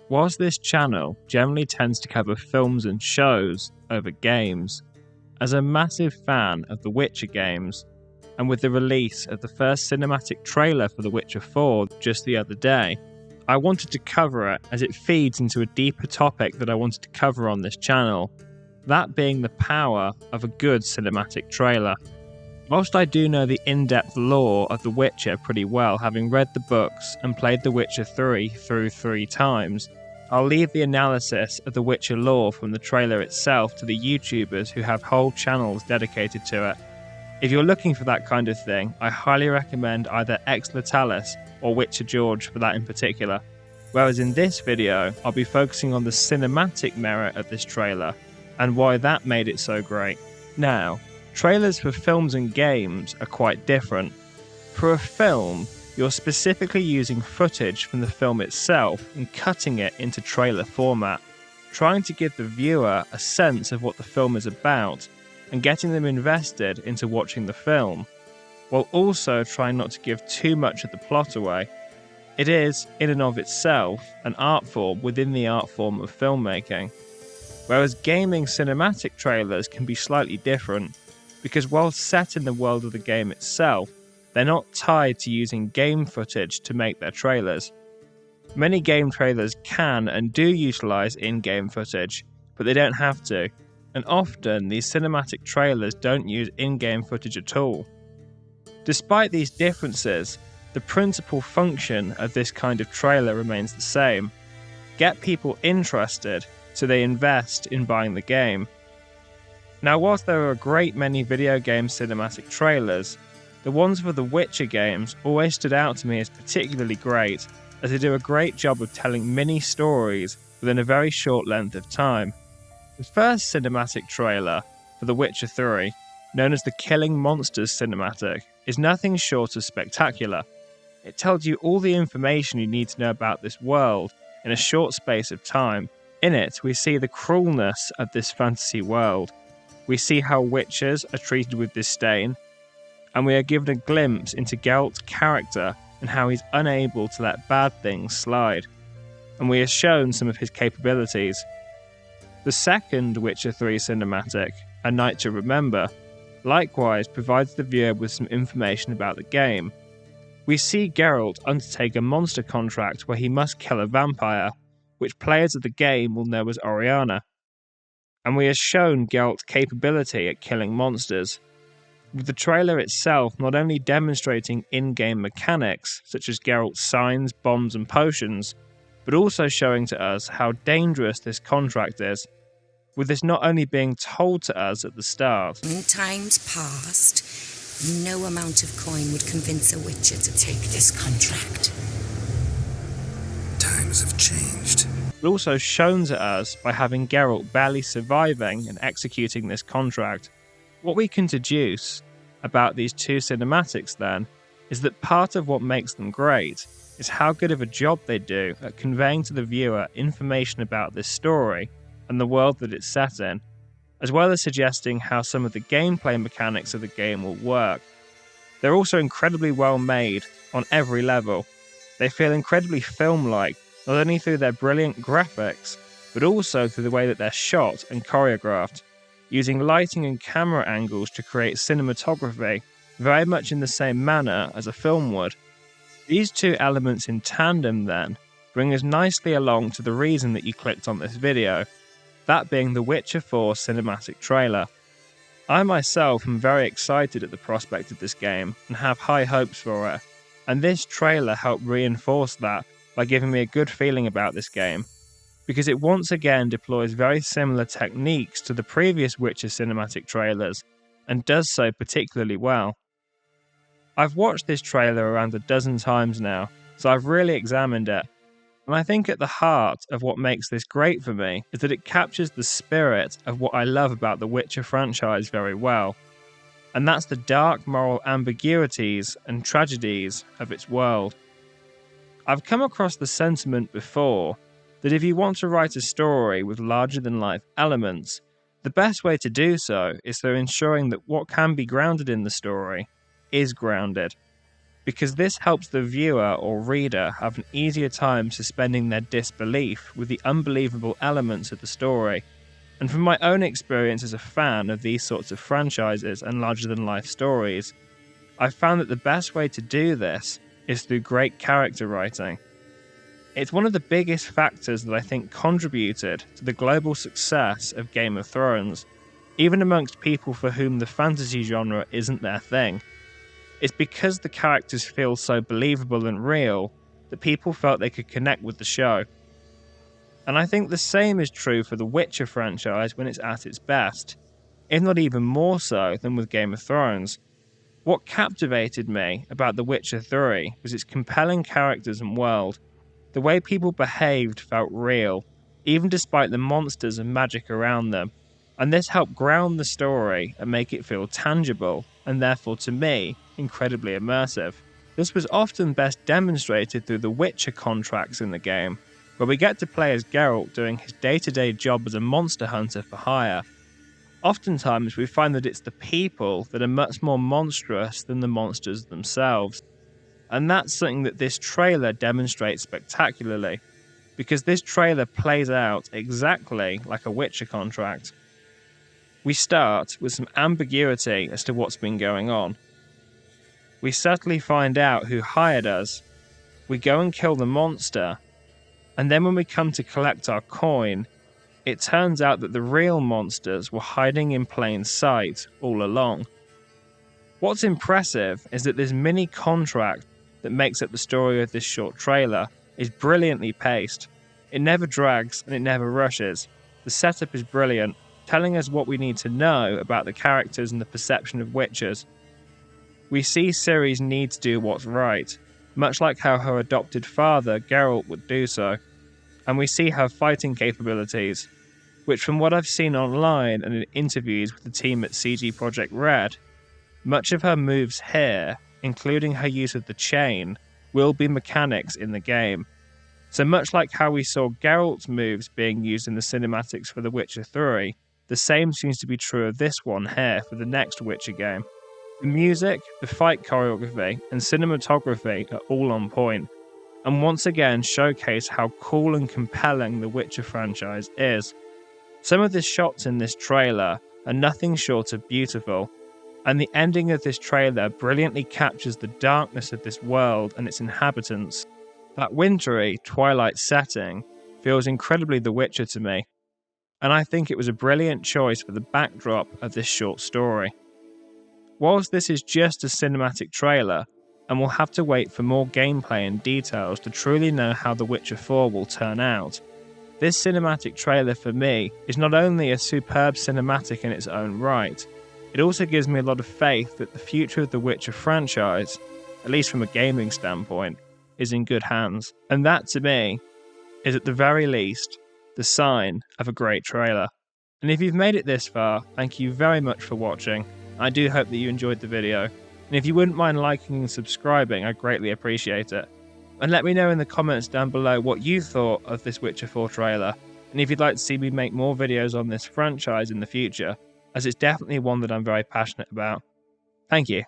Whilst this channel generally tends to cover films and shows over games, as a massive fan of the Witcher games, and with the release of the first cinematic trailer for The Witcher 4 just the other day, I wanted to cover it as it feeds into a deeper topic that I wanted to cover on this channel, that being the power of a good cinematic trailer. Whilst I do know the in-depth lore of The Witcher pretty well, having read the books and played The Witcher 3 through 3 times, I'll leave the analysis of The Witcher lore from the trailer itself to the YouTubers who have whole channels dedicated to it. If you're looking for that kind of thing, I highly recommend either Utilise or Witcher George for that in particular. Whereas in this video, I'll be focusing on the cinematic merit of this trailer and why that made it so great. Now, trailers for films and games are quite different. For a film, you're specifically using footage from the film itself and cutting it into trailer format, trying to give the viewer a sense of what the film is about and getting them invested into watching the film, while also trying not to give too much of the plot away. It is, in and of itself, an art form within the art form of filmmaking. Whereas gaming cinematic trailers can be slightly different, because while set in the world of the game itself, they're not tied to using game footage to make their trailers. Many game trailers can and do utilize in-game footage, but they don't have to, and often these cinematic trailers don't use in-game footage at all. Despite these differences, the principal function of this kind of trailer remains the same: get people interested so they invest in buying the game. Now, whilst there are a great many video game cinematic trailers, the ones for the Witcher games always stood out to me as particularly great, as they do a great job of telling mini stories within a very short length of time. The first cinematic trailer for The Witcher 3, known as the Killing Monsters cinematic, is nothing short of spectacular. It tells you all the information you need to know about this world in a short space of time. In it, we see the cruelness of this fantasy world. We see how witchers are treated with disdain, and we are given a glimpse into Geralt's character and how he's unable to let bad things slide. And we are shown some of his capabilities. The second Witcher 3 cinematic, A Night to Remember, likewise provides the viewer with some information about the game. We see Geralt undertake a monster contract where he must kill a vampire, which players of the game will know as Oriana. And we are shown Geralt's capability at killing monsters, with the trailer itself not only demonstrating in-game mechanics such as Geralt's signs, bombs and potions, but also showing to us how dangerous this contract is, with this not only being told to us at the start. In times past, no amount of coin would convince a witcher to take this contract. Times have changed. But also shown to us by having Geralt barely surviving and executing this contract. What we can deduce about these two cinematics then is that part of what makes them great is how good of a job they do at conveying to the viewer information about this story and the world that it's set in, as well as suggesting how some of the gameplay mechanics of the game will work. They're also incredibly well made on every level. They feel incredibly film-like, not only through their brilliant graphics, but also through the way that they're shot and choreographed, using lighting and camera angles to create cinematography very much in the same manner as a film would. These two elements in tandem then bring us nicely along to the reason that you clicked on this video, that being the Witcher 4 cinematic trailer. I myself am very excited at the prospect of this game and have high hopes for it, and this trailer helped reinforce that by giving me a good feeling about this game, because it once again deploys very similar techniques to the previous Witcher cinematic trailers, and does so particularly well. I've watched this trailer around a dozen times now, so I've really examined it, and I think at the heart of what makes this great for me is that it captures the spirit of what I love about the Witcher franchise very well, and that's the dark moral ambiguities and tragedies of its world. I've come across the sentiment before that if you want to write a story with larger-than-life elements, the best way to do so is through ensuring that what can be grounded in the story is grounded. because this helps the viewer or reader have an easier time suspending their disbelief with the unbelievable elements of the story. And from my own experience as a fan of these sorts of franchises and larger-than-life stories, I've found that the best way to do this is through great character writing. It's one of the biggest factors that I think contributed to the global success of Game of Thrones, even amongst people for whom the fantasy genre isn't their thing. It's because the characters feel so believable and real that people felt they could connect with the show. And I think the same is true for the Witcher franchise when it's at its best, if not even more so than with Game of Thrones. What captivated me about The Witcher 3 was its compelling characters and world. The way people behaved felt real, even despite the monsters and magic around them, and this helped ground the story and make it feel tangible, and therefore to me, incredibly immersive. This was often best demonstrated through the Witcher contracts in the game, where we get to play as Geralt doing his day-to-day job as a monster hunter for hire. Oftentimes we find that it's the people that are much more monstrous than the monsters themselves. And that's something that this trailer demonstrates spectacularly, because this trailer plays out exactly like a Witcher contract. We start with some ambiguity as to what's been going on. We subtly find out who hired us, we go and kill the monster, and then when we come to collect our coin, it turns out that the real monsters were hiding in plain sight all along. What's impressive is that this mini contract that makes up the story of this short trailer is brilliantly paced. It never drags and it never rushes. The setup is brilliant, telling us what we need to know about the characters and the perception of witchers. We see Ciri's need to do what's right, much like how her adopted father, Geralt, would do so. And we see her fighting capabilities, which from what I've seen online and in interviews with the team at CG Projekt Red, much of her moves here, including her use of the chain, will be mechanics in the game. So much like how we saw Geralt's moves being used in the cinematics for The Witcher 3, the same seems to be true of this one here for the next Witcher game. The music, the fight choreography, and cinematography are all on point, and once again showcase how cool and compelling the Witcher franchise is. Some of the shots in this trailer are nothing short of beautiful, and the ending of this trailer brilliantly captures the darkness of this world and its inhabitants. That wintry, twilight setting feels incredibly The Witcher to me, and I think it was a brilliant choice for the backdrop of this short story. Whilst this is just a cinematic trailer, and we'll have to wait for more gameplay and details to truly know how The Witcher 4 will turn out, this cinematic trailer for me is not only a superb cinematic in its own right, it also gives me a lot of faith that the future of the Witcher franchise, at least from a gaming standpoint, is in good hands. And that to me is at the very least the sign of a great trailer. And if you've made it this far, thank you very much for watching. I do hope that you enjoyed the video. And if you wouldn't mind liking and subscribing, I'd greatly appreciate it. And let me know in the comments down below what you thought of this Witcher 4 trailer, and if you'd like to see me make more videos on this franchise in the future, as it's definitely one that I'm very passionate about. Thank you.